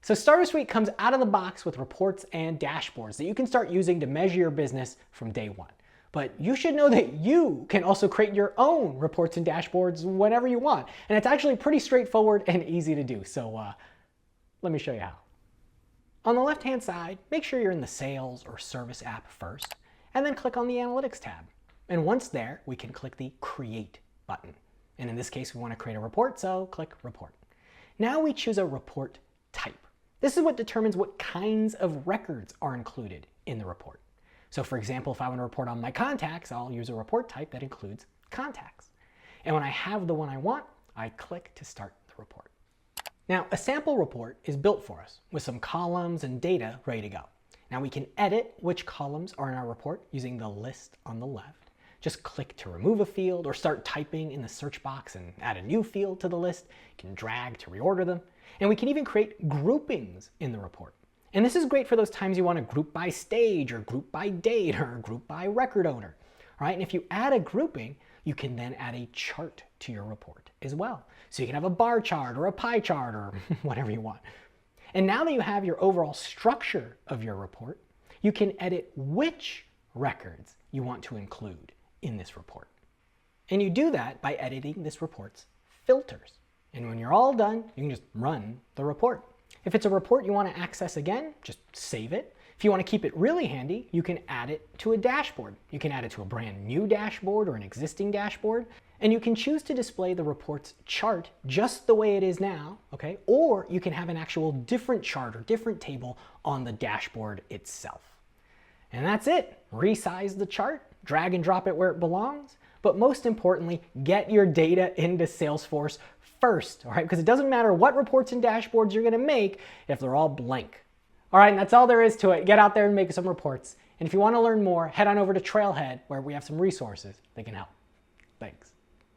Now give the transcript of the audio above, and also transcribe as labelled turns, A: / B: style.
A: So Starter Suite comes out of the box with reports and dashboards that you can start using to measure your business from day one. But you should know that you can also create your own reports and dashboards whenever you want. And it's actually pretty straightforward and easy to do. So let me show you how. On the left-hand side, make sure you're in the Sales or Service app first, and then click on the Analytics tab. And once there, we can click the Create button. And in this case, we want to create a report, so click Report. Now we choose a report type. This is what determines what kinds of records are included in the report. So for example, if I want to report on my contacts, I'll use a report type that includes contacts. And when I have the one I want, I click to start the report. Now, a sample report is built for us with some columns and data ready to go. Now we can edit which columns are in our report using the list on the left. Just click to remove a field or start typing in the search box and add a new field to the list. You can drag to reorder them. And we can even create groupings in the report. And this is great for those times you want to group by stage or group by date or group by record owner. All right? And if you add a grouping, you can then add a chart to your report as well. So you can have a bar chart or a pie chart or whatever you want. And now that you have your overall structure of your report, you can edit which records you want to include in this report. And you do that by editing this report's filters. And when you're all done, you can just run the report. If it's a report you want to access again, just save it. If you want to keep it really handy, you can add it to a dashboard. You can add it to a brand new dashboard or an existing dashboard. And you can choose to display the report's chart just the way it is now, okay? Or you can have an actual different chart or different table on the dashboard itself. And that's it. Resize the chart, drag and drop it where it belongs. But most importantly, get your data into Salesforce first, all right? Because it doesn't matter what reports and dashboards you're gonna make if they're all blank. All right, and that's all there is to it. Get out there and make some reports. And if you want to learn more, head on over to Trailhead, where we have some resources that can help. Thanks.